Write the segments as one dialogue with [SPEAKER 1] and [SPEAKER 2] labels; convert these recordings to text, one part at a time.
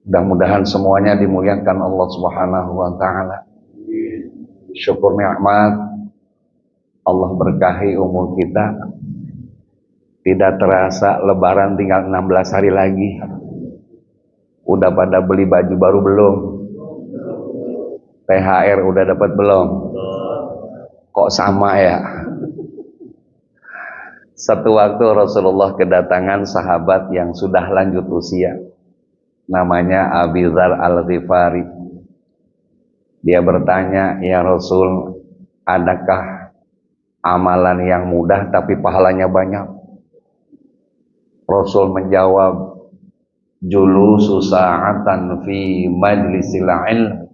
[SPEAKER 1] Mudah-mudahan semuanya dimuliakan Allah Subhanahu wa taala. Syukur nikmat Allah berkahi umur kita. Tidak terasa lebaran tinggal 16 hari lagi. Udah pada beli baju baru belum? THR udah dapat belum? Kok sama ya? Satu waktu Rasulullah kedatangan sahabat yang sudah lanjut usia, namanya Abi Dzar Al-Ghifari. Dia bertanya, "Ya Rasul, adakah amalan yang mudah tapi pahalanya banyak?" Rasul menjawab, "Julusu sa'atan fi majlisil ilm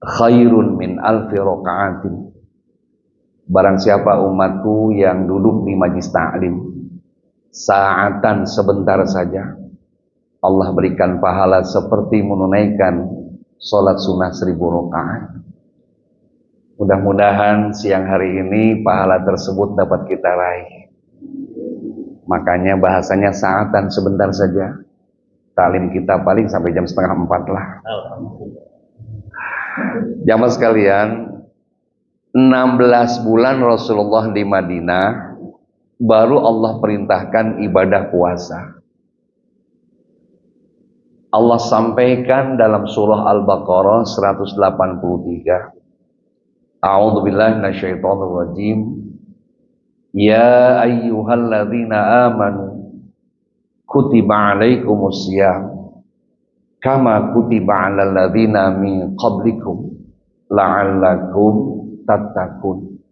[SPEAKER 1] khairun min alfi raka'atin." Barang siapa umatku yang duduk di majlis ta'lim sa'atan, sebentar saja, Allah berikan pahala seperti menunaikan sholat sunnah 1000 rakaat. Mudah-mudahan siang hari ini pahala tersebut dapat kita raih. Makanya bahasanya sa'atan, sebentar saja. Taklim kita paling sampai jam 3:30 lah. Jamaah sekalian, 16 bulan Rasulullah di Madinah, baru Allah perintahkan ibadah puasa. Allah sampaikan dalam surah Al-Baqarah 183. A'udzubillahi minasyaitonir rajim. Ya ayyuhalladzina amanu kutiba alaikumus syiyam kama kutiba alal ladzina min qablikum la'allakum tattaqun.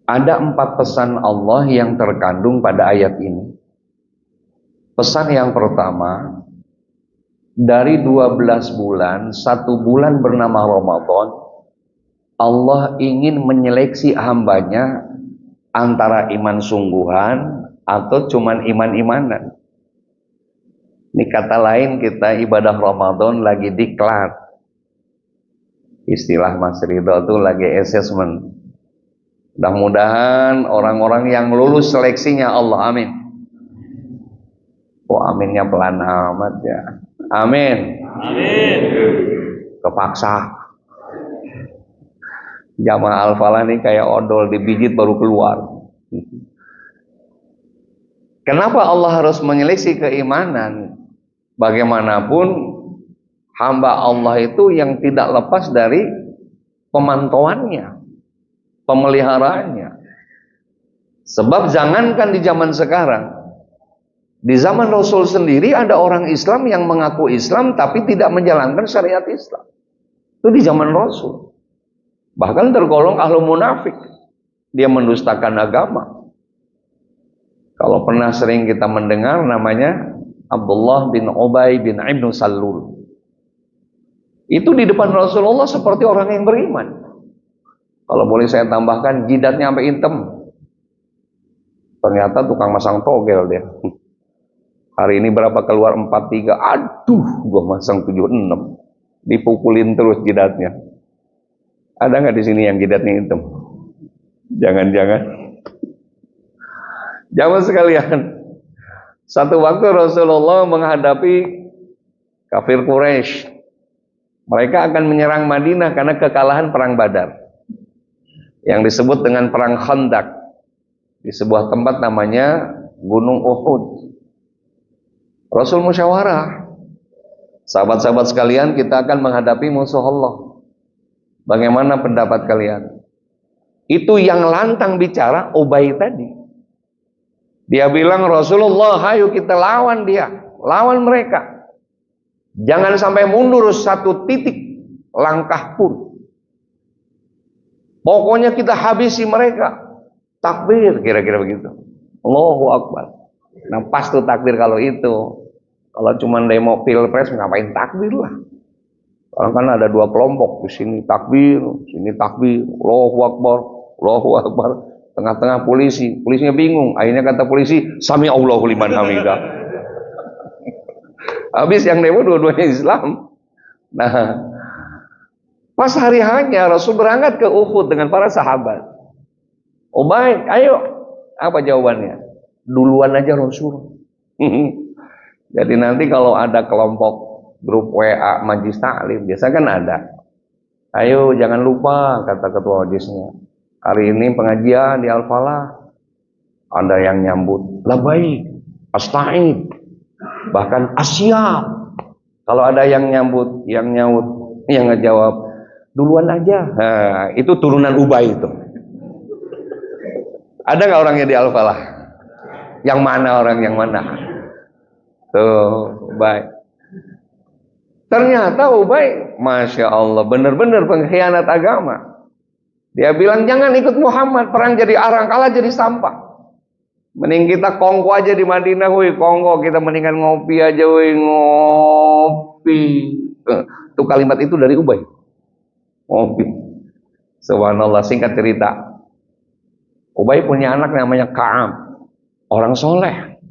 [SPEAKER 1] Ada 4 pesan Allah yang terkandung pada ayat ini. Pesan yang pertama, dari 12 bulan, 1 bulan bernama Ramadan, Allah ingin menyeleksi hambanya antara iman sungguhan atau cuman iman-imanan. Ini kata lain, kita ibadah Ramadan lagi diklat. Istilah Mas Ridho itu lagi assessment. Mudah-mudahan orang-orang yang lulus seleksinya Allah, amin. Oh, aminnya pelan amat ya. Amin.
[SPEAKER 2] Amin.
[SPEAKER 1] Kepaksa. Jamaah Al-Falah ini kayak odol dibijit baru keluar. Kenapa Allah harus menyeleksi keimanan? Bagaimanapun hamba Allah itu yang tidak lepas dari pemantauannya, pemeliharaannya. Sebab jangankan di zaman sekarang, di zaman Rasul sendiri ada orang Islam yang mengaku Islam tapi tidak menjalankan syariat Islam. Itu di zaman Rasul. Bahkan tergolong ahlu munafik. Dia mendustakan agama. Kalau pernah sering kita mendengar namanya Abdullah bin Ubay bin Ibnu Salul. Itu di depan Rasulullah seperti orang yang beriman. Kalau boleh saya tambahkan, jidatnya sampai hitam. Ternyata tukang masang togel dia. Hari ini berapa keluar 43, aduh gua masang 76. Dipukulin terus jidatnya. Ada nggak di sini yang jidatnya hitam? Jangan-jangan. Jamaah sekalian, satu waktu Rasulullah menghadapi kafir Quraisy. Mereka akan menyerang Madinah karena kekalahan perang Badar, yang disebut dengan perang Khandaq, di sebuah tempat namanya Gunung Uhud. Rasul musyawarah, sahabat-sahabat sekalian, kita akan menghadapi musuh Allah. Bagaimana pendapat kalian? Itu yang lantang bicara Ubay tadi. Dia bilang, Rasulullah, ayo kita lawan dia, lawan mereka. Jangan sampai mundur 1 titik langkah pun. Pokoknya kita habisi mereka. Takbir, kira-kira begitu. Allahu Akbar. Nah pas tuh takbir kalau itu. Kalau cuma demo pilpres ngapain takbir lah. Orang kan ada 2 kelompok, di sini takbir, sini takbir. Allahu Akbar, Allahu Akbar. Tengah-tengah polisi, polisinya bingung. Akhirnya kata polisi, Sami Allahu liman hamidah. Habis yang demo dua-duanya Islam. Nah, pas hari hanya Rasul berangkat ke Uhud dengan para sahabat. Oh baik, ayo. Apa jawabannya? Duluan aja Rasul. Jadi nanti kalau ada kelompok grup WA Majlis Taklim, biasa kan ada. Ayo jangan lupa, kata ketua OJIS-nya, hari ini pengajian di Al-Falah. Ada yang nyambut, labbaik, astagfirullah, bahkan asyap. Kalau ada yang nyambut, yang nyaut, yang ngejawab, duluan aja. Nah, itu turunan Ubay itu. Ada nggak orangnya di Al-Falah? Yang mana orang yang mana? Tuh, Ubay. Ternyata Ubay, Masya Allah, benar-benar pengkhianat agama. Dia bilang, jangan ikut Muhammad, perang jadi arang, kalah jadi sampah. Mending kita kongko aja di Madinah, woi kongko, kita mendingan ngopi aja, woi ngopi. Itu kalimat itu dari Ubay. Ngopi. Subhanallah, singkat cerita. Ubay punya anak namanya Ka'ab, orang soleh.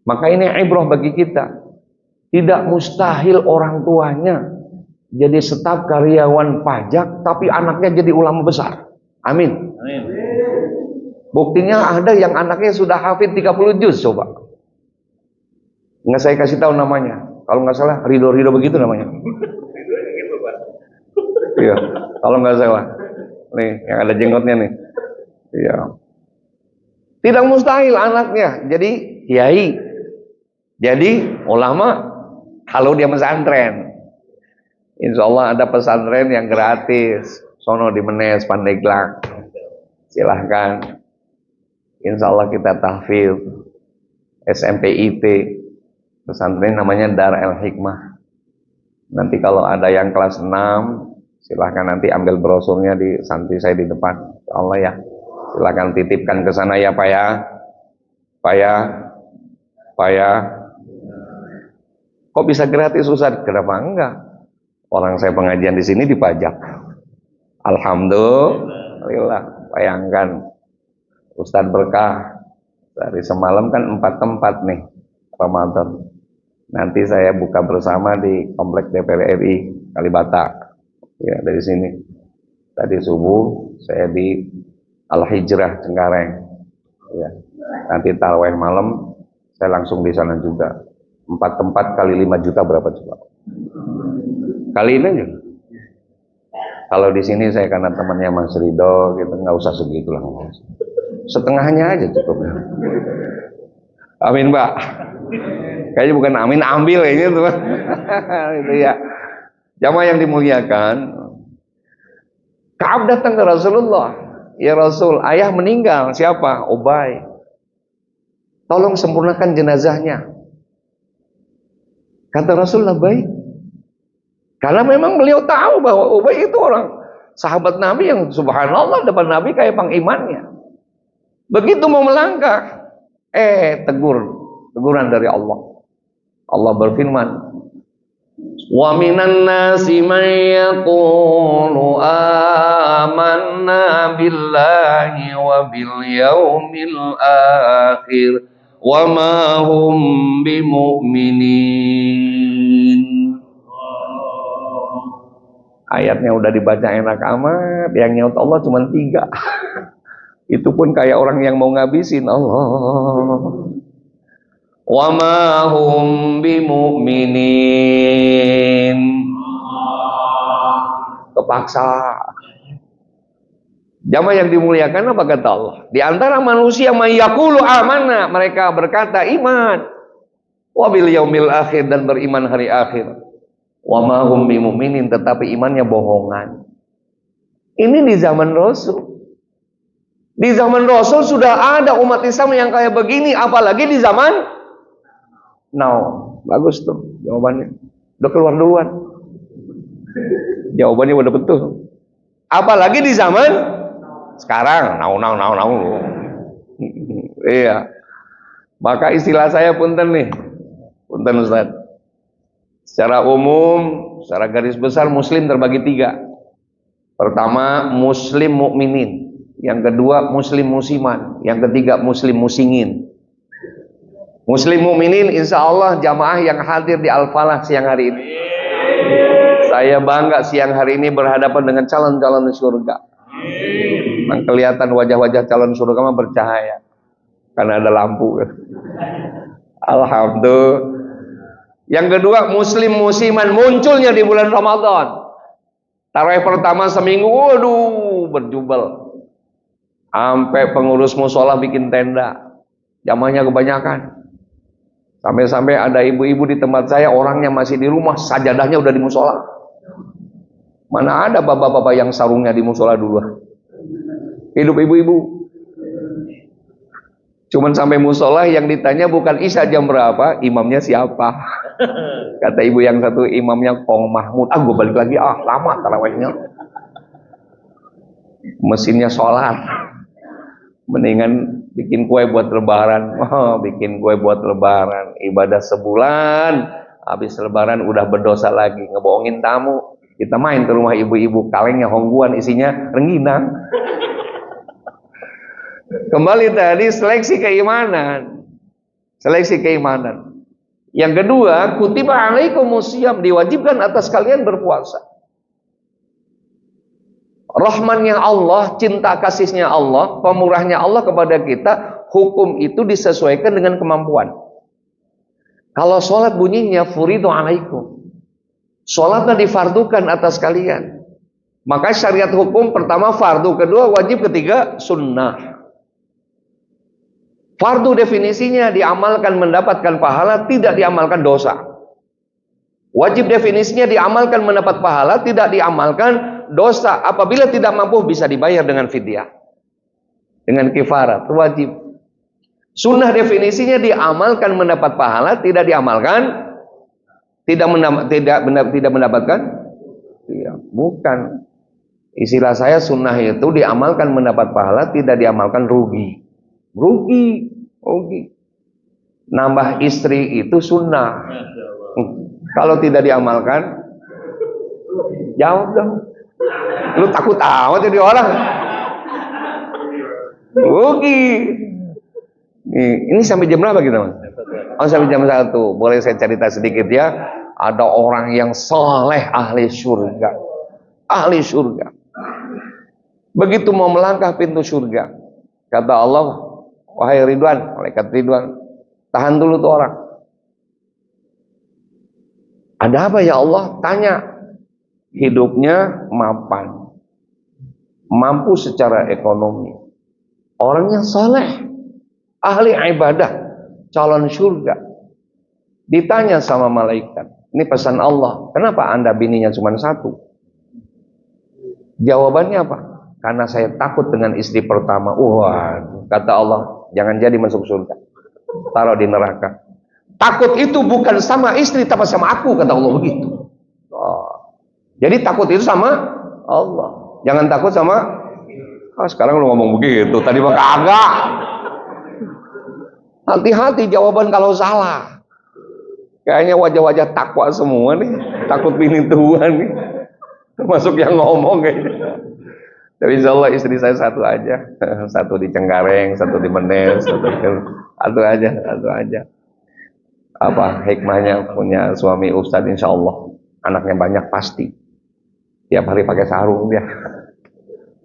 [SPEAKER 1] Maka ini ibrah bagi kita. Tidak mustahil orang tuanya jadi staf karyawan pajak, tapi anaknya jadi ulama besar. Amin. Amin. Buktinya ada yang anaknya sudah hafid 30 juz, coba. Nggak saya kasih tahu namanya. Kalau nggak salah, Ridho begitu namanya. Iya, kalau nggak salah. Nih, yang ada jenggotnya nih. Iya. Tidak mustahil anaknya jadi kiai, jadi ulama. Kalau dia pesantren, insya Allah ada pesantren yang gratis. Sono di Menes, Pandeglang, silahkan. Insya Allah kita tahfidz SMPIT, pesantren namanya Dar El Hikmah. Nanti kalau ada yang kelas 6, silahkan nanti ambil brosurnya di santri saya di depan. Insya Allah ya, silahkan titipkan ke sana ya Pak ya. Pak ya. Kok bisa gratis Ustaz? Kenapa enggak? Orang saya pengajian di sini dipajak. Alhamdulillah. Bayangkan Ustaz berkah dari semalam kan 4 tempat nih Ramadan. Nanti saya buka bersama di Komplek DPR RI Kalibata. Ya, dari sini. Tadi subuh saya di Al-Hijrah Cengkareng. Ya. Nanti tarawih malam saya langsung di sana juga. 4 tempat kali 5 juta berapa coba? Kali ini aja. Kalau di sini saya karena temannya Mas Ridho, gitu nggak usah segitu lah, setengahnya aja cukup. Amin Mbak. Kayaknya bukan amin ambil kayaknya tuh. Itu ya. Jamaah yang dimuliakan. Ka'ab datang ke Rasulullah. Ya Rasul, ayah meninggal. Siapa? Ubay. Tolong sempurnakan jenazahnya. Kata Rasulullah, baik. Karena memang beliau tahu bahwa Ubay itu orang sahabat Nabi yang subhanallah depan Nabi kayak pangimannya. Begitu mau melangkah, teguran dari Allah. Allah berfirman, wa minan nasi man yaqulu amanna billahi wa bil yaumil akhir wa ma hum bimu'minin. Ayatnya udah dibaca enak amat, yang nyaut Allah cuma 3. Itu pun kayak orang yang mau ngabisin Allah. Wa ma hum bimu'minin. Kepaksa. Jamaah yang dimuliakan, apa kata Allah? Di antara manusia mayaqulu amanah, mereka berkata iman. Wa bil yaumil akhir, dan beriman hari akhir. Wa ma hum bimu'minin, tetapi imannya bohongan. Ini di zaman Rasul. Di zaman Rasul sudah ada umat Islam yang kayak begini, apalagi di zaman now. Bagus tuh jawabannya. Udah keluar duluan. Jawabannya udah betul. Apalagi di zaman sekarang, now. Iya. Maka istilah saya punten nih. Punten Ustaz. Secara umum, secara garis besar muslim terbagi 3. Pertama, muslim mukminin. Yang kedua, muslim musiman. Yang ketiga, muslim musingin. Muslim mukminin insya Allah jamaah yang hadir di Al-Falah siang hari ini. Saya bangga siang hari ini berhadapan dengan calon-calon surga. Yang kelihatan wajah-wajah calon surga mah bercahaya karena ada lampu. Alhamdulillah. Yang kedua, muslim musiman munculnya di bulan Ramadan. Tarawih pertama seminggu, waduh, berjubel. Sampai pengurus musola bikin tenda. Jamaahnya kebanyakan. Sampai-sampai ada ibu-ibu di tempat saya, orangnya masih di rumah, sajadahnya udah di musola. Mana ada bapak-bapak yang sarungnya di musola dulu. Hidup ibu-ibu. Cuman sampai musola yang ditanya bukan isya jam berapa, imamnya siapa. Kata ibu yang satu, imamnya Kong Mahmud. Gue balik lagi, lama tarawihnya. Mesinnya sholat. Mendingan bikin kue buat lebaran. Bikin kue buat lebaran. Ibadah sebulan, habis lebaran udah berdosa lagi. Ngebohongin tamu. Kita main ke rumah ibu-ibu, kalengnya hongguan, isinya rengginang. Kembali tadi, seleksi keimanan. Seleksi keimanan. Yang kedua, kutiba alaikumusiyam, diwajibkan atas kalian berpuasa. Rahmannya Allah, cinta kasihnya Allah, pemurahnya Allah kepada kita, hukum itu disesuaikan dengan kemampuan. Kalau sholat bunyinya furidu alaikum, sholatnya difardukan atas kalian. Maka syariat hukum pertama fardu, kedua wajib, ketiga sunnah. Fardu definisinya diamalkan mendapatkan pahala, tidak diamalkan dosa. Wajib definisinya diamalkan mendapat pahala, tidak diamalkan dosa. Apabila tidak mampu bisa dibayar dengan fidyah, dengan kifarat, wajib. Sunnah definisinya diamalkan mendapat pahala, tidak diamalkan tidak mendapatkan. Ya, bukan. Istilah saya sunnah itu diamalkan mendapat pahala, tidak diamalkan rugi. Rugi. Nambah istri itu sunnah. Kalau tidak diamalkan, jawab dong. Lu takut amat jadi orang. Rugi. Ini sampai jam berapa kita, Mas? Sampai jam 1. Boleh saya cerita sedikit ya? Ada orang yang soleh, ahli surga. Ahli surga. Begitu mau melangkah pintu surga, kata Allah, wahai Ridwan, malaikat Ridwan, tahan dulu tuh orang. Ada apa ya Allah? Tanya. Hidupnya mapan, mampu secara ekonomi, orangnya saleh, ahli ibadah, calon surga. Ditanya sama malaikat, ini pesan Allah, kenapa anda bininya cuma satu? Jawabannya apa? Karena saya takut dengan istri pertama. Wah, kata Allah, jangan jadi masuk surga, taruh di neraka. Takut itu bukan sama istri, tapi sama aku, kata Allah begitu. Jadi takut itu sama Allah. Jangan takut sama sekarang lu ngomong begitu, tadi mah kagak. Hati-hati jawaban kalau salah. Kayaknya wajah-wajah takwa semua nih, takut bini tua nih. Termasuk yang ngomong kayaknya. Tapi insya Allah istri saya satu aja. Satu di Cengkareng, satu di Menes, satu aja. Apa hikmahnya punya suami ustadz, insya Allah anaknya banyak pasti. Tiap hari pakai sarung dia.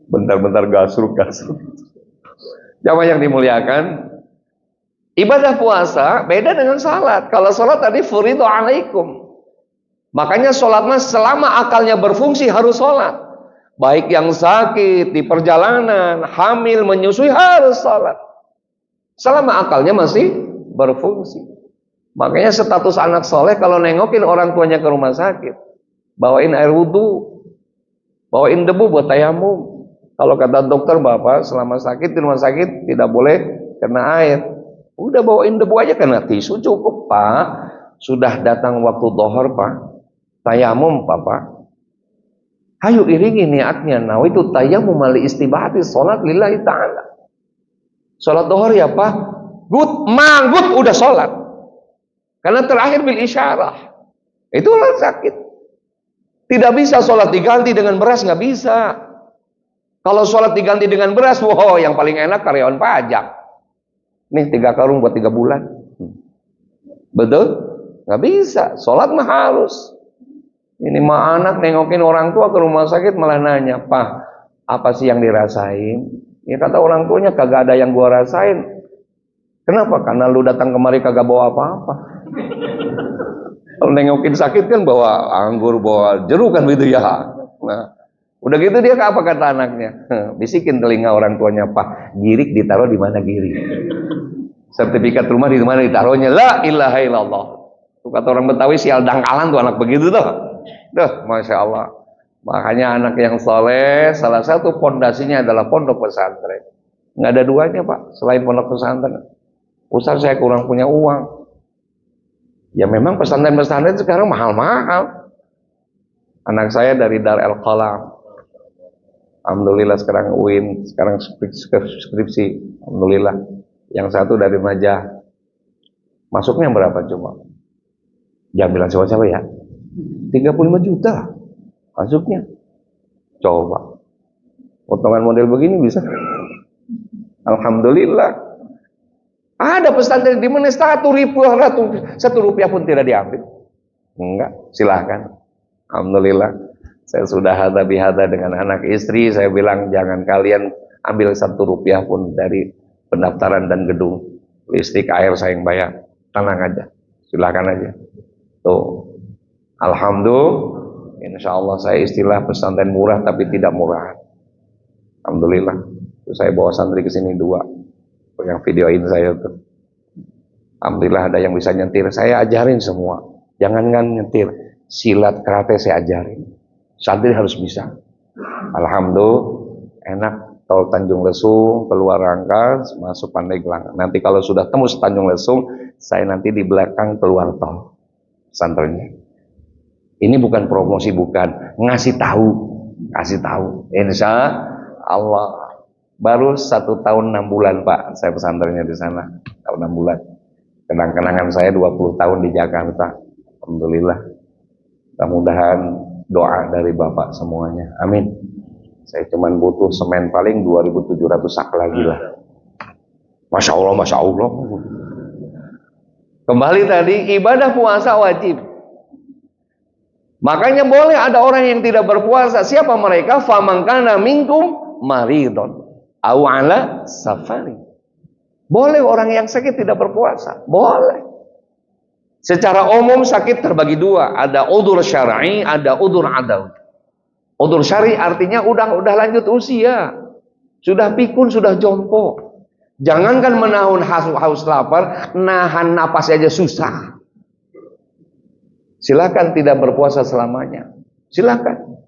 [SPEAKER 1] Bentar-bentar gasruk. Jamaah yang dimuliakan, ibadah puasa beda dengan salat. Kalau salat tadi furidu alaikum. Makanya salatnya selama akalnya berfungsi harus salat. Baik yang sakit, di perjalanan, hamil, menyusui harus salat. Selama akalnya masih berfungsi. Makanya status anak soleh kalau nengokin orang tuanya ke rumah sakit, bawain air wudhu, bawain debu buat tayamum. Kalau kata dokter, bapak selama sakit di rumah sakit tidak boleh kena air. Udah bawain debu aja, kena tisu cukup, Pak. Sudah datang waktu dohor, Pak. Tayamum, Pak. Hayu iringi niatnya. Nawaitu tayamum li istibahati sholat lillahi ta'ala. Sholat dohor ya, Pak. Manggut udah sholat. Karena terakhir bil isyarah. Itu orang sakit. Tidak bisa sholat diganti dengan beras, nggak bisa. Kalau sholat diganti dengan beras, wow, yang paling enak karyawan pajak. Nih 3 karung buat 3 bulan. Betul? Nggak bisa. Sholat mah harus. Ini mah anak nengokin orang tua ke rumah sakit malah nanya, Pak, apa sih yang dirasain? Ya kata orang tuanya, kagak ada yang gua rasain. Kenapa? Karena lu datang kemari kagak bawa apa-apa. Kalau nengokin sakit kan bawa anggur, bawa jeruk kan gitu ya. Nah, udah gitu dia apa kata anaknya? Bisikin telinga orang tuanya, Pak, girik ditaruh di mana girik? Sertifikat rumah di mana ditaruhnya? La ilaha illallah. Tuh kata orang Betawi sial dangkalan tuh anak begitu tuh. Duh, masya Allah. Makanya anak yang soleh, salah satu pondasinya adalah pondok pesantren. Nggak ada duanya Pak, selain pondok pesantren. Ustaz saya kurang punya uang. Ya memang pesantren-pesantren sekarang mahal-mahal. Anak saya dari Dar El Qalam. Alhamdulillah sekarang UIN, sekarang skripsi. Alhamdulillah. Yang satu dari Najah. Masuknya berapa coba? Jangan bilang siapa-siapa ya. 35 juta masuknya. Coba. Potongan model begini bisa. Alhamdulillah. Ada pesantren di mana 1.000 1 rupiah pun tidak diambil. Enggak, silahkan. Alhamdulillah. Saya sudah hada bihada dengan anak istri. Saya bilang jangan kalian ambil 1 rupiah pun dari pendaftaran dan gedung. Listrik, air saya yang bayar. Tenang aja. Silahkan aja. Tuh. Alhamdulillah. Insya Allah saya istilah pesantren murah tapi tidak murah. Alhamdulillah. Terus saya bawa santri ke sini 2. Yang videoin saya tuh. Alhamdulillah ada yang bisa nyetir. Saya ajarin semua. Jangankan nyetir, silat, karate saya ajarin. Santri harus bisa. Alhamdulillah enak. Tol Tanjung Lesung keluar Rangkas masuk Pandeglang. Nanti kalau sudah tembus Tanjung Lesung, saya nanti di belakang keluar tol pesantrennya. Ini bukan promosi, bukan ngasih tahu, kasih tahu. Insya Allah. Baru 1 tahun 6 bulan Pak, saya pesantrennya di sana. Tahun 6 bulan. Kenang-kenangan saya 20 tahun di Jakarta. Alhamdulillah. Mudah-mudahan doa dari Bapak semuanya. Amin. Saya cuma butuh semen paling 2.700 sak lagi lah. Masya Allah, Masya Allah. Kembali tadi, ibadah puasa wajib. Makanya boleh ada orang yang tidak berpuasa. Siapa mereka? Faman kana minkum maridun au ala safari. Boleh orang yang sakit tidak berpuasa, boleh. Secara umum sakit terbagi 2, ada udzur syar'i, ada udzur adawi. Udzur syar'i artinya udah lanjut usia, sudah pikun, sudah jompo. Jangankan menahan haus lapar, nahan napas aja susah. Silakan tidak berpuasa selamanya, silakan.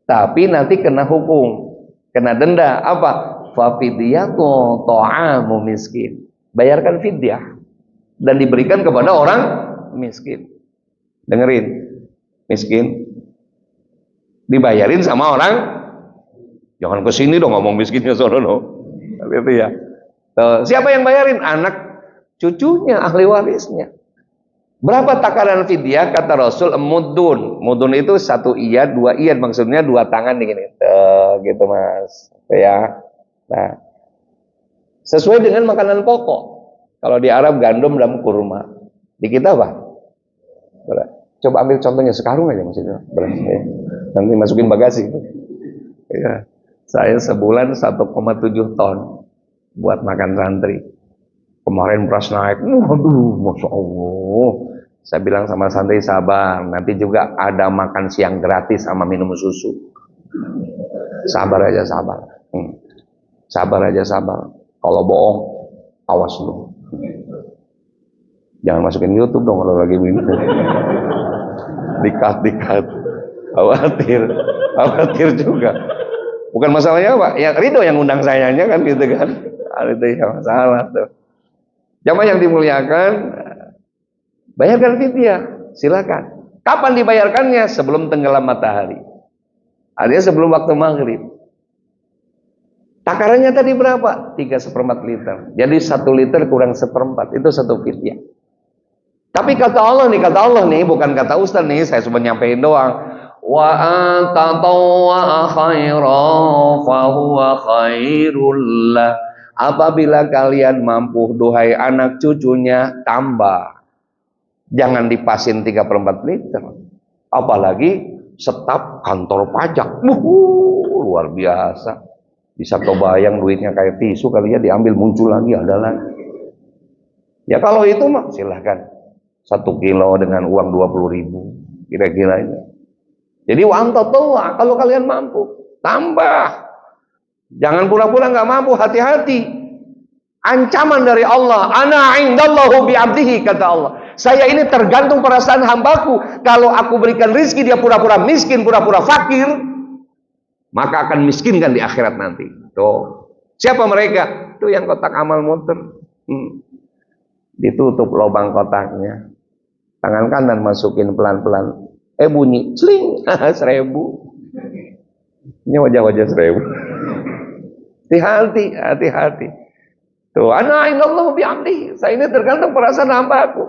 [SPEAKER 1] Tapi nanti kena hukum, kena denda apa? Fafidyatu ta'amu miskin. Bayarkan fidyah dan diberikan kepada orang miskin. Dengerin, miskin dibayarin sama orang. Jangan kesini dong ngomong miskinnya sono. Itu ya. Siapa yang bayarin? Anak cucunya, ahli warisnya. Berapa takaran fidyah? Kata Rasul, mudun. Mudun itu 1 iyad, 2 iyad, maksudnya 2 tangan begini. Gitu Mas. Ya. Nah, sesuai dengan makanan pokok. Kalau di Arab gandum dan kurma. Di kita apa? Coba ambil contohnya sekarung aja maksudnya. Nanti masukin bagasi. Ya. Saya sebulan 1,7 ton buat makan santri. Kemarin beras naik. Waduh, Masya Allah. Saya bilang sama santri sabar. Nanti juga ada makan siang gratis sama minum susu. Sabar aja, sabar. Sabar aja, sabar. Kalau bohong, awas lu. Jangan masukin YouTube dong kalau lagi minum. Dikat. Khawatir juga. Bukan masalahnya Pak. Yang Ridho yang undang sayanya kan gitu kan. Itu yang masalah tuh. Jamaah yang dimuliakan, bayarkan fidyah, silakan. Kapan dibayarkannya? Sebelum tenggelam matahari. Artinya sebelum waktu maghrib. Takarannya tadi berapa? 3/4 liter. Jadi 1 liter kurang 1/4, itu 1 fidyah. Tapi kata Allah nih, bukan kata Ustaz nih, saya cuma nyampein doang. Wa antatawwa khairan fa huwa khairul lah. Apabila kalian mampu, duhai anak cucunya, tambah. Jangan dipasin 3/4 liter. Apalagi staf kantor pajak. Luar biasa. Bisa kebayang duitnya kayak tisu kali ya, diambil muncul lagi, ada lagi. Ya kalau itu mah silahkan. 1 kilo dengan uang 20.000 kira-kira ini. Jadi wa antatawwa, kalau kalian mampu tambah, jangan pura-pura nggak mampu. Hati-hati, ancaman dari Allah, ana indallahu bi'abdihi, kata Allah, saya ini tergantung perasaan hambaku. Kalau aku berikan rizki dia pura-pura miskin, pura-pura fakir, maka akan miskinkan di akhirat nanti. Tuh, siapa mereka? Itu yang kotak amal muter. Ditutup lubang kotaknya, tangan kanan masukin pelan-pelan, bunyi sling, 1.000. Ini wajah-wajah 1.000. Hati-hati. Tuh, ana indallahu bi'abdihi, saya ini tergantung perasaan hambaku.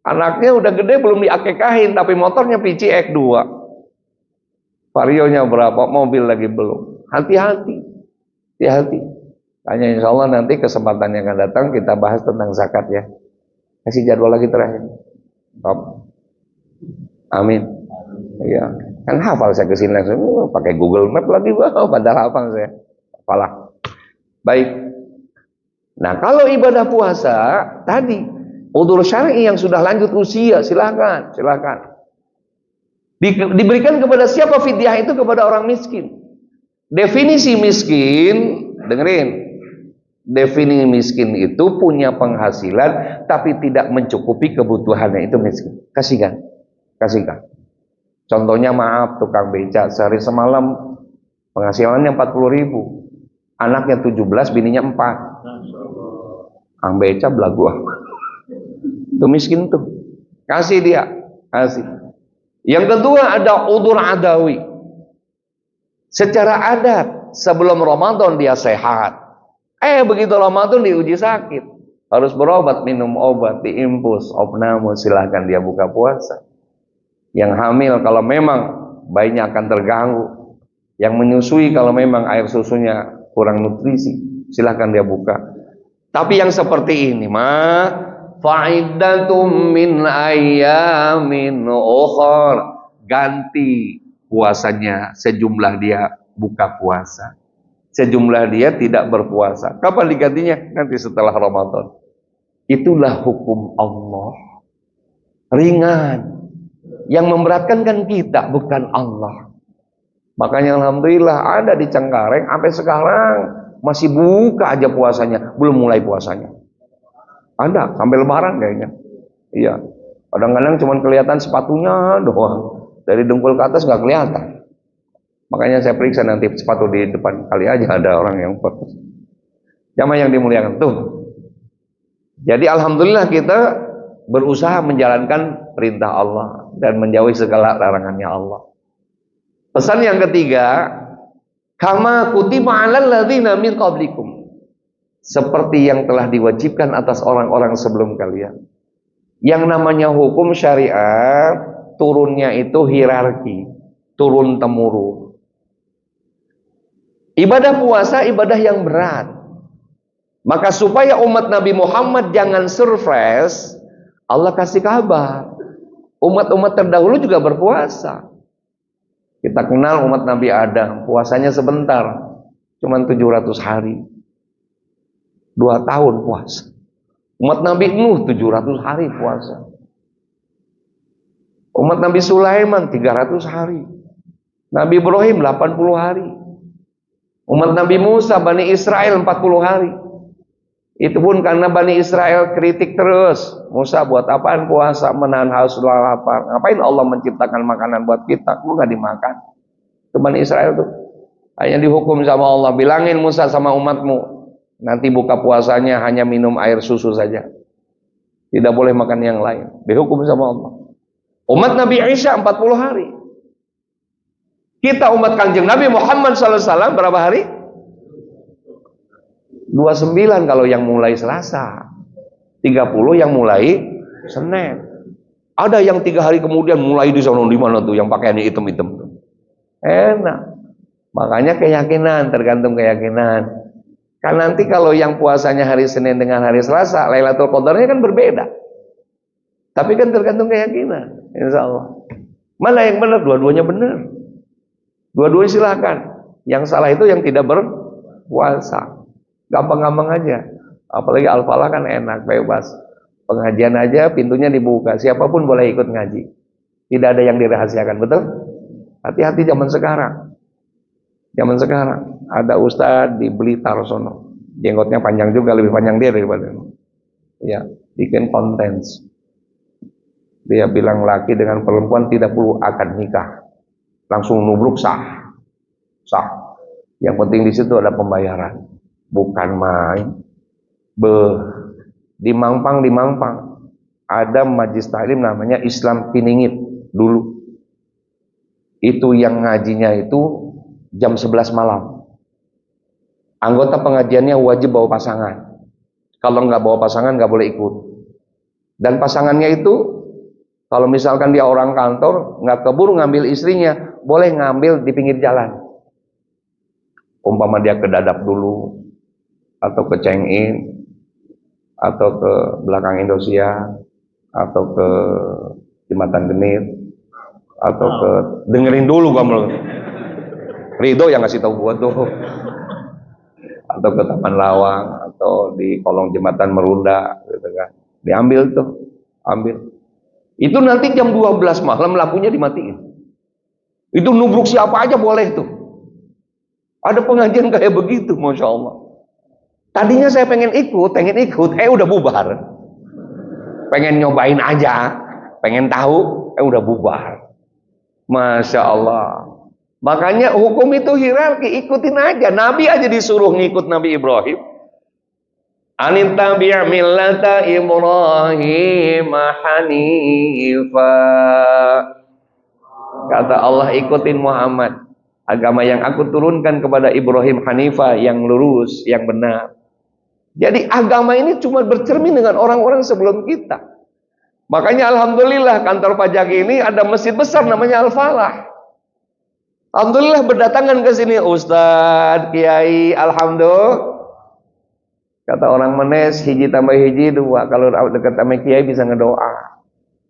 [SPEAKER 1] Anaknya udah gede belum diakekahin, tapi motornya PCX 2. Varionya berapa, mobil lagi belum. Hati-hati. Hanya insya Allah nanti kesempatan yang akan datang kita bahas tentang zakat ya. Kasih jadwal lagi terakhir. Top. Amin. Iya. Kan hafal saya kesini langsung, pakai Google Map lagi, padahal hafal saya. Apalah. Baik. Nah, kalau ibadah puasa tadi, udzur syar'i yang sudah lanjut usia, silakan. Diberikan kepada siapa fidyah itu? Kepada orang miskin. Definisi miskin, dengerin. Definisi miskin itu punya penghasilan tapi tidak mencukupi kebutuhannya, itu miskin. Kasihkan. Contohnya, maaf, tukang becak sehari semalam penghasilannya 40.000, anaknya 17, bininya 4. Kang becak belagu. Itu miskin tuh. Kasih dia, kasih. Yang kedua ada udzur adawi. Secara adat sebelum Ramadan dia sehat. Begitu Ramadan diuji sakit, harus berobat, minum obat, diimpus, opname, silahkan dia buka puasa. Yang hamil kalau memang bayinya akan terganggu, yang menyusui kalau memang air susunya kurang nutrisi, silahkan dia buka. Tapi yang seperti ini fa'iddatum min ayyamin ukhar, ganti puasanya sejumlah dia buka puasa, sejumlah dia tidak berpuasa. Kapan digantinya? Nanti setelah Ramadan. Itulah hukum Allah. Ringan. Yang memberatkan kan kita, bukan Allah. Makanya alhamdulillah ada di Cengkareng sampai sekarang masih buka aja puasanya, belum mulai puasanya. Ada sampai lebaran kayaknya. Iya. Kadang-kadang cuma kelihatan sepatunya doang. Dari dengkul ke atas nggak kelihatan. Makanya saya periksa nanti sepatu di depan, kali aja ada orang yang fokus. Jamaah yang dimuliakan tuh. Jadi alhamdulillah kita berusaha menjalankan perintah Allah dan menjauhi segala larangannya Allah. Pesan yang ketiga, kama kutiba 'alal ladzina min qablikum, seperti yang telah diwajibkan atas orang-orang sebelum kalian. Yang namanya hukum syariat turunnya itu hierarki, turun temurun. Ibadah puasa ibadah yang berat. Maka supaya umat Nabi Muhammad jangan surprise, Allah kasih kabar. Umat-umat terdahulu juga berpuasa. Kita kenal umat Nabi Adam, puasanya sebentar, cuma 700 hari. 2 tahun puasa. Umat Nabi Nuh 700 hari puasa. Umat Nabi Sulaiman 300 hari. Nabi Ibrahim 80 hari. Umat Nabi Musa, Bani Israel 40 hari. Itu pun karena Bani Israel kritik terus. Musa buat apaan puasa, menahan haus lapar? Ngapain Allah menciptakan makanan buat kita? Kok nggak dimakan? Itu Bani Israel tuh. Hanya dihukum sama Allah. Bilangin Musa sama umatmu, nanti buka puasanya hanya minum air susu saja. Tidak boleh makan yang lain. Dihukum sama Allah. Umat Nabi Isa 40 hari. Kita umat Kanjeng Nabi Muhammad SAW berapa hari? 29 kalau yang mulai Selasa, 30 yang mulai Senin. Ada yang 3 hari kemudian mulai di sana, di mana tuh yang pakaiannya hitam-hitam tuh. Enak. Makanya keyakinan, tergantung keyakinan. Kan nanti kalau yang puasanya hari Senin dengan hari Selasa, Lailatul Qadarnya kan berbeda. Tapi kan tergantung keyakinan, insya Allah. Mana yang benar? Dua-duanya benar. Dua-duanya silakan. Yang salah itu yang tidak berpuasa. Gampang-gampang aja. Apalagi al-falah kan enak, bebas. Pengajian aja pintunya dibuka, siapapun boleh ikut ngaji. Tidak ada yang dirahasiakan, betul? Hati-hati zaman sekarang. Zaman sekarang ada ustadz di Blitar sono, jenggotnya panjang juga, lebih panjang dia daripada ya, bikin konten. Dia bilang laki dengan perempuan tidak perlu akad nikah, langsung nubruk sah, sah. Yang penting di situ ada pembayaran, bukan main. Di Mampang ada majlis taklim namanya Islam Piningit dulu. Itu yang ngajinya itu jam 11 malam. Anggota pengajiannya wajib bawa pasangan. Kalau nggak bawa pasangan nggak boleh ikut. Dan pasangannya itu kalau misalkan dia orang kantor nggak keburu ngambil istrinya, boleh ngambil di pinggir jalan. Umpama dia ke Dadap dulu, atau ke Chengin, atau ke belakang Indosiar, atau ke Jembatan Genit, atau ke dengerin dulu kamu. Ridho yang ngasih tahu gua tuh. Atau ke Taman Lawang, atau di kolong jembatan Merunda, gitu kan. Diambil tuh, ambil. Itu nanti jam 12 malam lampunya dimatiin. Itu nubruk siapa aja boleh tuh. Ada pengajian kayak begitu, Masya Allah. Tadinya saya pengen ikut, udah bubar. Pengen nyobain aja, pengen tahu, udah bubar. Masya Allah. Makanya hukum itu hierarki, ikutin aja. Nabi aja disuruh ngikut Nabi Ibrahim. Anittabi' millata Ibrahim hanifa. Kata Allah, ikutin Muhammad, agama yang aku turunkan kepada Ibrahim hanifa, yang lurus, yang benar. Jadi agama ini cuma bercermin dengan orang-orang sebelum kita. Makanya alhamdulillah kantor pajak ini ada masjid besar namanya Al-Falah. Alhamdulillah berdatangan ke sini Ustadz, Kiai, alhamdulillah. Kata orang Menes, hiji tambah hiji 2. Kalau dekat sama Kiai bisa ngedoa.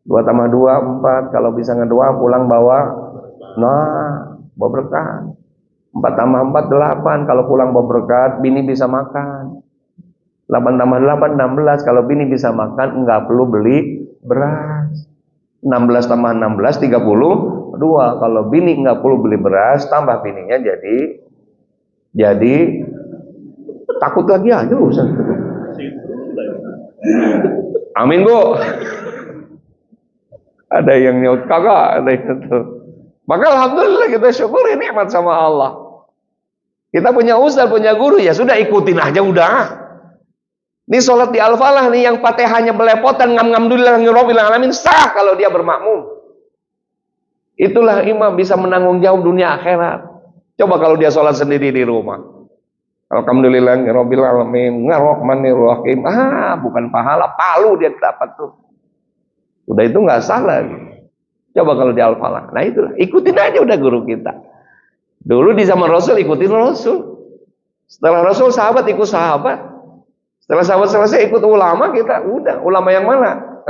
[SPEAKER 1] 2 tambah 2 4. Kalau bisa ngedoa pulang bawa bawa berkah. 4 tambah 4 8. Kalau pulang bawa berkat, bini bisa makan. 8 tambah 8 16. Kalau bini bisa makan, enggak perlu beli beras. 16 tambah 16 32. Kalau bini enggak perlu beli beras, tambah bininya jadi takut lagi aja Ustaz. Amin Bu. Ada yang nyaut kagak, ada yang itu. Maka alhamdulillah kita syukuri nikmat sama Allah. Kita punya ustaz, punya guru, ya sudah ikutin aja udah. Ini sholat di Al-Falah nih yang Fatihahnya belepotan ngam-ngam alamin sah kalau dia bermakmum. Itulah imam bisa menanggung jawab dunia akhirat. Coba kalau dia sholat sendiri di rumah. Alhamdulillahirabbil alamin arrahmanir rahim. Bukan pahala, palu dia dapat tuh. Udah itu nggak salah. Coba kalau di Al-Falah. Nah itulah, ikutin aja udah guru kita. Dulu di zaman Rasul ikutin Rasul. Setelah Rasul sahabat ikut sahabat. Setelah sahabat selesai ikut ulama, kita udah. Ulama yang mana?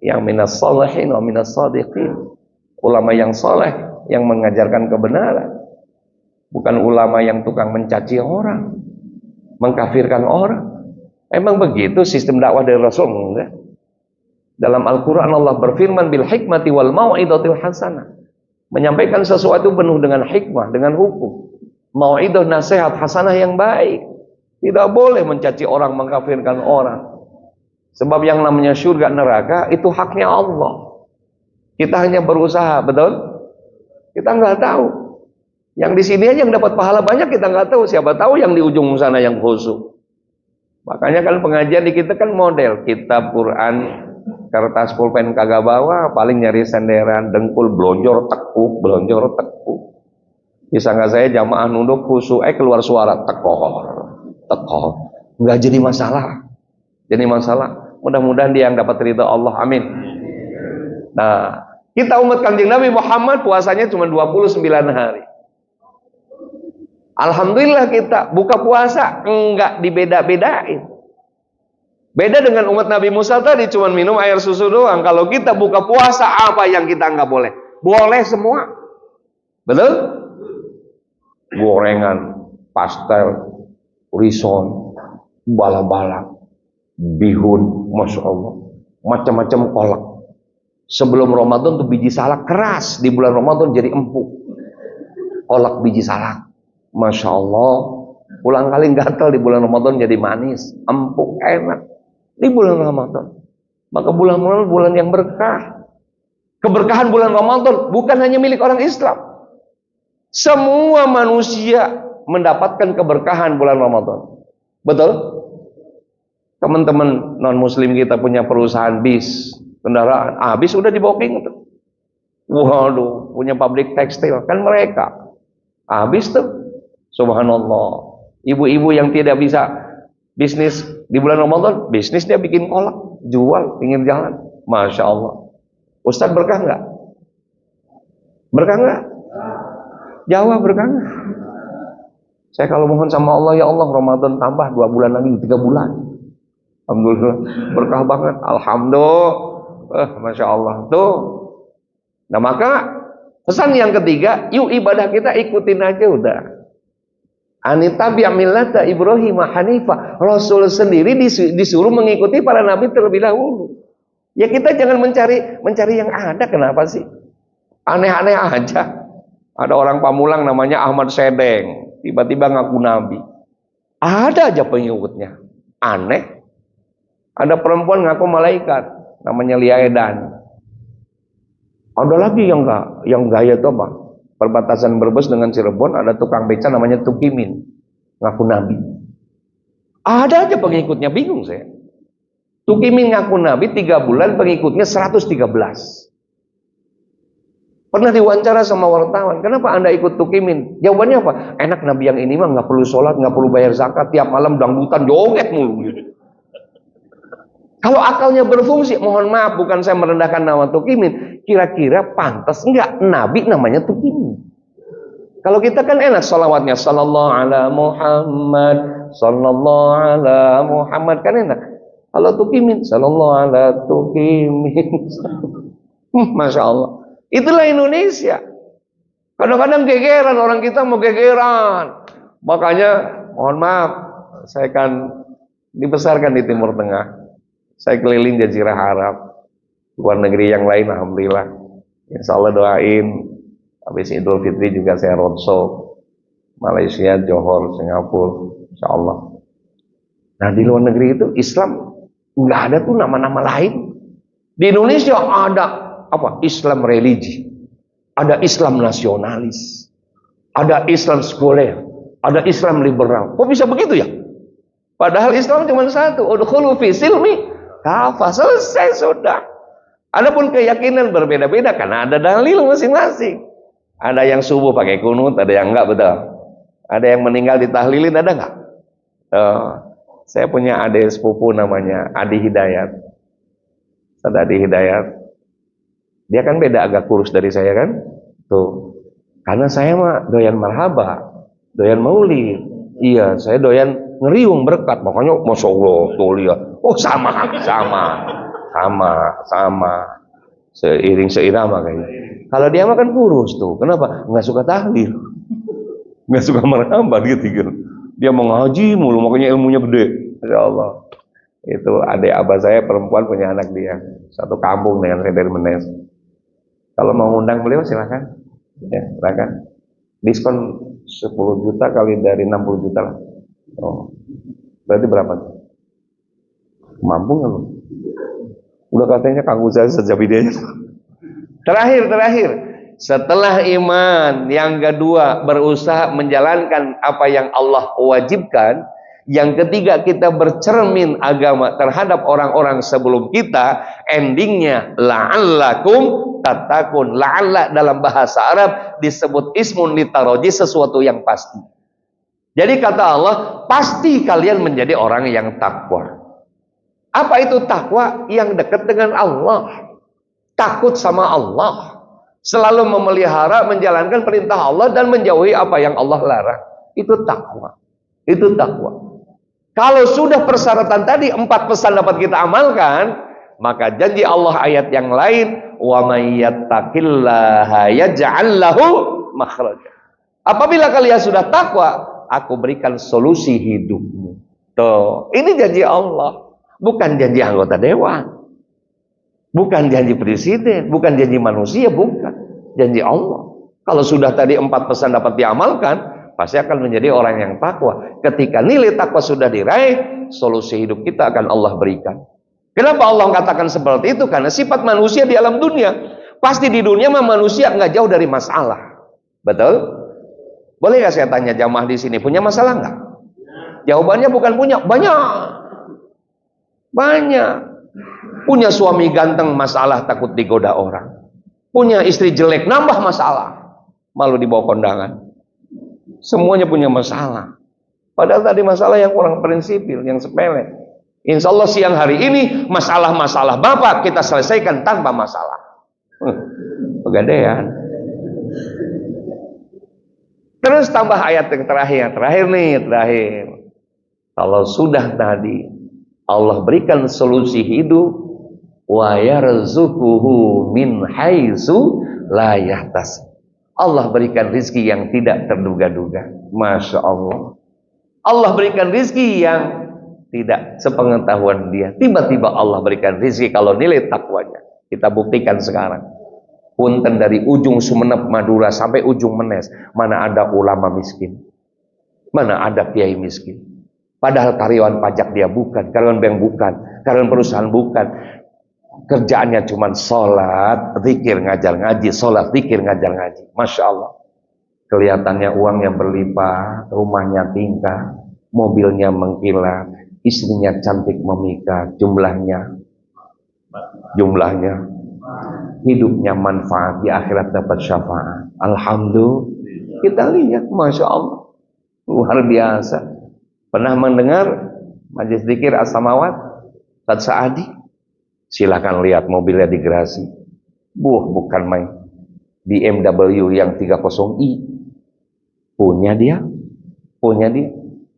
[SPEAKER 1] Yang minas sholihin wa minas shadiqin. Ulama yang soleh, yang mengajarkan kebenaran. Bukan ulama yang tukang mencaci orang, mengkafirkan orang. Emang begitu sistem dakwah dari Rasul? Enggak. Dalam Al-Quran Allah berfirman bil hikmati wal mau'idatil hasanah. Menyampaikan sesuatu penuh dengan hikmah, dengan hukum. Mau'idah, nasihat hasanah yang baik. Tidak boleh mencaci orang, mengkafirkan orang. Sebab yang namanya surga neraka itu haknya Allah. Kita hanya berusaha, betul? Kita nggak tahu. Yang di sini aja yang dapat pahala banyak kita nggak tahu. Siapa tahu yang di ujung sana yang khusyuk. Makanya kan pengajian di kita kan model kitab Quran, kertas pulpen kagak bawa, paling nyari senderan, dengkul blonjor tekuk. Bisa nggak saya jamaah nunduk khusyuk, keluar suara tekor. Nggak jadi masalah. Jadi masalah. Mudah-mudahan dia yang dapat ridha Allah. Amin. Nah, kita umat Kanjeng Nabi Muhammad puasanya cuma 29 hari. Alhamdulillah kita buka puasa enggak dibeda-bedain. Beda dengan umat Nabi Musa tadi cuma minum air susu doang. Kalau kita buka puasa, apa yang kita enggak boleh? Boleh semua. Betul? Gorengan, pastel, rison, bala-bala. bihun, masya Allah, macam-macam kolak. Sebelum Ramadan tuh biji salak keras, di bulan Ramadan jadi empuk. Kolak biji salak, masya Allah, pulang kali gatal, di bulan Ramadan jadi manis, empuk, enak di bulan Ramadan. Maka bulan Ramadan bulan yang berkah. Keberkahan bulan Ramadan bukan hanya milik orang Islam. Semua manusia mendapatkan keberkahan bulan Ramadan. Betul? Teman-teman non-muslim kita punya perusahaan bis, kendaraan, bis udah dibawa ping. Waduh, punya pabrik tekstil, kan mereka. Bis tuh, subhanallah. Ibu-ibu yang tidak bisa bisnis di bulan Ramadan, bisnis dia bikin kolak, jual pinggir jalan. Masya Allah. Ustadz berkah nggak? Berkah nggak? Jawab berkah nggak? Saya kalau mohon sama Allah, ya Allah Ramadan tambah 2 bulan lagi, 3 bulan. Alhamdulillah, berkah banget. Alhamdulillah, masya Allah. Tuh. Nah maka pesan yang ketiga, yuk ibadah kita ikutin aja udah. Anitabi millata Ibrahim Hanifah. Rasul sendiri disuruh mengikuti para nabi terlebih dahulu. Ya kita jangan mencari yang ada. Kenapa sih? Aneh-aneh aja. Ada orang Pamulang namanya Ahmad Sedeng, tiba-tiba ngaku nabi. Ada aja pengikutnya. Aneh. Ada perempuan ngaku malaikat, namanya Lia Edan. Ada lagi yang gaya itu apa? Perbatasan Brebes dengan Cirebon ada tukang beca namanya Tukimin, ngaku nabi. Ada aja pengikutnya, bingung saya. Tukimin ngaku nabi 3 bulan, pengikutnya 113. Pernah diwawancara sama wartawan, kenapa Anda ikut Tukimin? Jawabannya apa? Enak nabi yang ini mah nggak perlu sholat, nggak perlu bayar zakat, tiap malam dangdutan joget mulu gitu. Kalau akalnya berfungsi, mohon maaf, bukan saya merendahkan nama Tukimin, kira-kira pantas enggak nabi namanya Tukimin? Kalau kita kan enak salawatnya, sallallahu ala Muhammad, sallallahu ala Muhammad, kan enak. Kalau Tukimin, sallallahu ala Tukimin. Masya Allah. Itulah Indonesia. Kadang-kadang gegeran, orang kita mau gegeran. Makanya, mohon maaf, saya kan dibesarkan di Timur Tengah. Saya keliling Jazirah Arab, luar negeri yang lain, alhamdulillah. Insya Allah doain, habis Idul Fitri juga saya roadshow, Malaysia, Johor, Singapura, insya Allah. Nah di luar negeri itu Islam nggak ada tuh nama-nama lain. Di Indonesia ada apa? Islam religi, ada Islam nasionalis, ada Islam sekuler, ada Islam liberal. Kok bisa begitu ya? Padahal Islam cuma satu, udkhulu fi silmi kafah, selesai sudah. Adapun keyakinan berbeda-beda karena ada dalil masing-masing. Ada yang subuh pakai kunut, ada yang enggak, betul. Ada yang meninggal ditahlilin, ada enggak? Saya punya adik sepupu namanya Adi Hidayat. Ada Adi Hidayat. Dia kan beda, agak kurus dari saya kan? Tuh. Karena saya mah doyan marhaba, doyan maulid. Iya, saya doyan ngeriung berkat. Makanya Masya Allah, tuh lihat. Oh sama. Seiring-seirama kayaknya. Kalau dia mah kan kurus tuh. Kenapa? Nggak suka tahlil. Nggak suka marhaba, dia pikir. Dia mau ngaji mulu, makanya ilmunya gede. Masya Allah. Itu adik abah saya perempuan punya anak dia. Satu kampung dengan saya dari Menes. Kalau mau undang beliau silakan. Ya, silakan. Diskon 10 juta kali dari 60 juta lah. Oh. Berarti berapa tuh? Mampu nggak lu? Udah katanya Kang Uzza sejak videonya. Terakhir. Setelah iman, yang kedua berusaha menjalankan apa yang Allah wajibkan. Yang ketiga kita bercermin agama terhadap orang-orang sebelum kita. Endingnya la'allakum tattaqun. La'alla dalam bahasa Arab disebut ismun litaroji, sesuatu yang pasti. Jadi kata Allah, pasti kalian menjadi orang yang takwa. Apa itu takwa? Yang dekat dengan Allah, takut sama Allah, selalu memelihara, menjalankan perintah Allah dan menjauhi apa yang Allah larang. Itu takwa. Itu takwa. Kalau sudah persyaratan tadi 4 pesan dapat kita amalkan, maka janji Allah ayat yang lain, wa may yattaqillaha yaj'al lahu makhraja. Apabila kalian sudah takwa, aku berikan solusi hidupmu. Tuh, ini janji Allah. bukan janji anggota dewan, bukan janji presiden, bukan janji manusia, bukan janji Allah. Kalau sudah tadi 4 pesan dapat diamalkan, pasti akan menjadi orang yang takwa. Ketika nilai takwa sudah diraih, solusi hidup kita akan Allah berikan. Kenapa Allah katakan seperti itu? Karena sifat manusia di alam dunia, pasti di dunia manusia nggak jauh dari masalah. Betul? Boleh nggak saya tanya jamaah di sini, punya masalah nggak? Jawabannya bukan punya, banyak. Banyak. Punya suami ganteng, masalah takut digoda orang. Punya istri jelek, nambah masalah. Malu dibawa kondangan. Semuanya punya masalah. Padahal tadi masalah yang kurang prinsipil, yang sepele. Insya Allah siang hari ini, masalah-masalah Bapak kita selesaikan tanpa masalah. Pegadaian. Terus tambah ayat yang terakhir nih, kalau sudah tadi Allah berikan solusi hidup, wa yarzuquhu min haitsu la yahtasib. Allah berikan rizki yang tidak terduga-duga. Masya Allah. Allah berikan rizki yang tidak sepengetahuan dia. Tiba-tiba Allah berikan rizki kalau nilai takwanya. Kita buktikan sekarang. Punten dari ujung Sumeneb Madura sampai ujung Menes, mana ada ulama miskin, mana ada kiai miskin. Padahal karyawan pajak dia bukan, karyawan bank bukan, karyawan perusahaan bukan. Kerjaannya cuma sholat, zikir, ngajar ngaji, sholat, zikir, ngajar ngaji. Masya Allah. Kelihatannya uangnya berlimpah, rumahnya tingkah, mobilnya mengkilat, istrinya cantik memikat, jumlahnya hidupnya manfaat, di akhirat dapat syafaat. Alhamdulillah. Kita lihat, Masya Allah, luar biasa. Pernah mendengar majelis zikir As-Samawat Ustaz Saadi? Silakan lihat mobilnya di garasi. Bukan main. BMW yang 30i punya dia.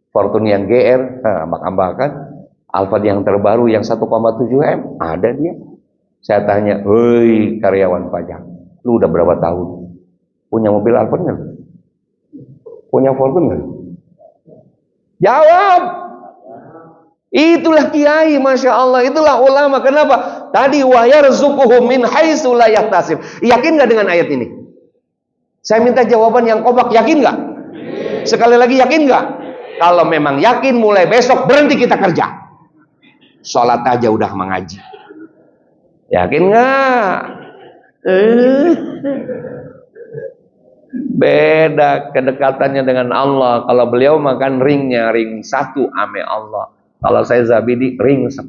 [SPEAKER 1] Fortune yang GR, ambak-ambakan. Alphard yang terbaru yang 1,7 M ada dia. Saya tanya, hei karyawan pajak, lu udah berapa tahun? Punya mobil Alphard nggak? Punya Fortune nggak? Jawab. Itulah kiai, Masya Allah. Itulah ulama. Kenapa? Tadi wa yarzuquhu min haitsu la yahtasib. Yakin nggak dengan ayat ini? Saya minta jawaban yang kompak. Yakin nggak? Sekali lagi, yakin nggak? Kalau memang yakin, mulai besok berhenti kita kerja. Sholat aja udah mengaji. Yakin nggak? Beda kedekatannya dengan Allah. Kalau beliau makan ringnya, ring 1 ame Allah. Kalau saya Zabidi, ring 1.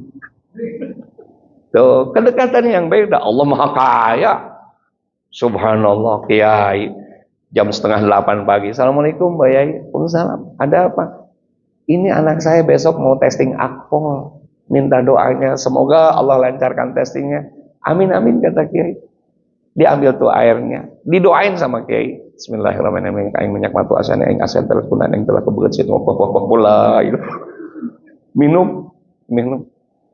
[SPEAKER 1] Tuh, kedekatan yang beda. Allah Maha Kaya. Subhanallah, kiai. Jam 7:30 pagi. Assalamualaikum, Mbak Yai. Waalaikumsalam. Ada apa? Ini anak saya besok mau testing akpol. Minta doanya, semoga Allah lancarkan testingnya. Amin amin, kata kiai. Diambil tuh airnya, didoain sama kiai. Bismillahirrahmanirrahim. Aing minyak matu asana aing asen telah kunan aing telah kebeget situ pok bola. Minum.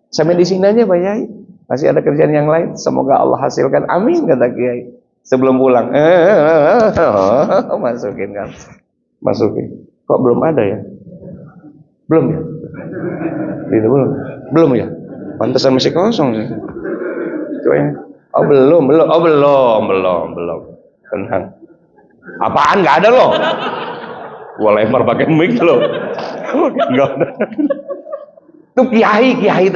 [SPEAKER 1] Sampai di sini aja Pak Yai. Masih ada kerjaan yang lain. Semoga Allah hasilkan. Amin, kata kiai. Sebelum pulang, masukin kan. Masukin. Kok belum ada ya? Belum ya? Belum ya? Pantesan masih kosong sih. Oh belum. Tenang. Apaan, nggak ada loh? Gua lempar pakai mic loh. Nggak ada. Itu kiai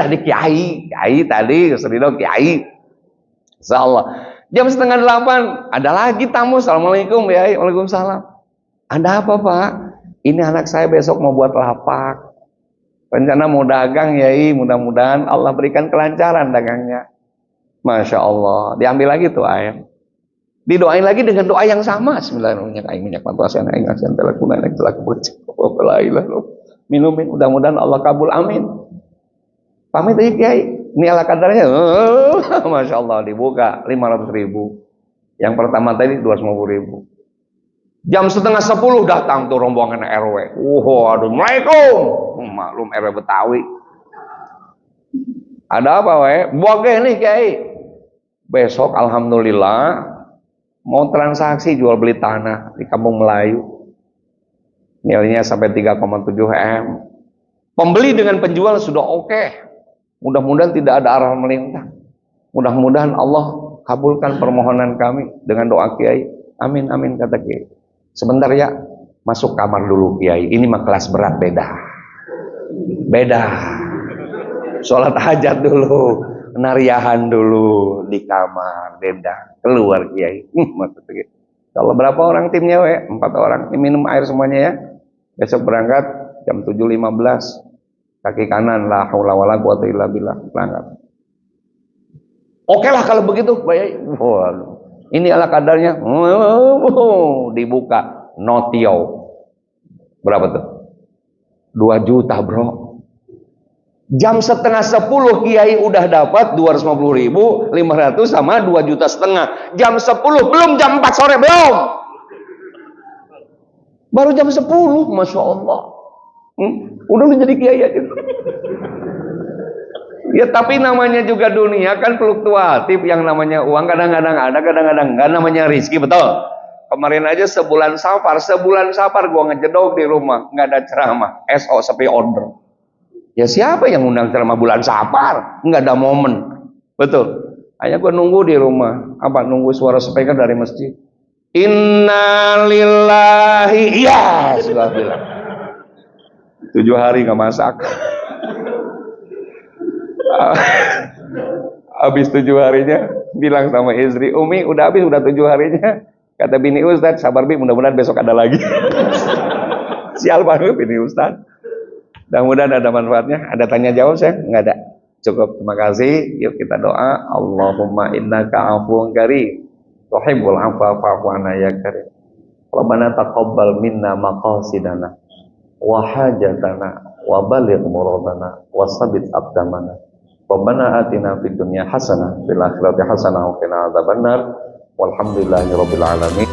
[SPEAKER 1] tadi, Ustadz kiai. Insyaallah. Jam 7:30 ada lagi tamu. Assalamualaikum ya. Waalaikumsalam. Ada apa Pak? Ini anak saya besok mau buat lapak. Rencana mau dagang ya, mudah-mudahan Allah berikan kelancaran dagangnya. Masya Allah. Diambil lagi tuh air. Didoain lagi dengan doa yang sama. Bismillahirrahmanirrahim. Minumin. Mudah-mudahan Allah kabul. Amin. Pamit aja Kiai. Ini ala kadarnya. Masya Allah. Dibuka 500.000. Yang pertama tadi 250.000. Jam 9:30 datang tuh rombongan RW. Assalamualaikum. Maklum RW Betawi. Ada apa we? Bogeh nih Kiai. Besok alhamdulillah mau transaksi jual beli tanah di Kampung Melayu. Nilainya sampai 3,7 M. Pembeli dengan penjual sudah oke. Mudah-mudahan tidak ada arah melintang. Mudah-mudahan Allah kabulkan permohonan kami dengan doa Kiai. Amin amin kata Kiai. Sebentar ya, masuk kamar dulu Kiai. Ini mah kelas berat, beda. Beda. Sholat hajat dulu, nariahan dulu di kamar, beda. Keluar Kiai. Maksudnya. Kalau berapa orang timnya? 4 orang. Ini minum air semuanya ya. Besok berangkat jam 7.15. Kaki kanan, la haula wala quwata illa billah, berangkat. Oke lah kalau begitu, Pak. Ini ala kadarnya. Dibuka notio. Berapa tuh? 2 juta, bro. Jam setengah 10 Kiai udah dapat 250.500 sama 2,5 juta. Jam 10 belum, jam 4 sore belum. Baru jam 10, Masya Allah. Udah lu jadi Kiai aja. Ya tapi namanya juga dunia kan fluktuatif. Yang namanya uang kadang-kadang ada, kadang-kadang enggak. Namanya rezeki, betul. Kemarin aja sebulan safar gua ngejedok di rumah, nggak ada ceramah. SO sepi order. Ya siapa yang undang ceramah bulan safar? Nggak ada momen. Betul. Hanya gua nunggu di rumah. Apa? Nunggu suara speaker dari masjid. Innalillahi. Ya, sudah bilang. 7 hari nggak masak. Habis 7 harinya bilang sama istri, Umi udah habis, udah 7 harinya. Kata bini Ustadz, sabar Bi, mudah-mudahan besok ada lagi. Sial banget bini Ustadz. Mudah-mudahan ada manfaatnya. Ada tanya jawab saya? Nggak ada. Cukup, terima kasih. Yuk kita doa. Allahumma innaka afuwun karim, tuhibbul afwa fa'fu anna ya karim. Rabbana taqabbal minna maqasidana wa hajatana wa baligh muradana wa sabit aqdamana. Rabbana atina fid dunya hasanah fil akhirati hasanah wa qina adzabannar. Walhamdulillahirabbil alamin.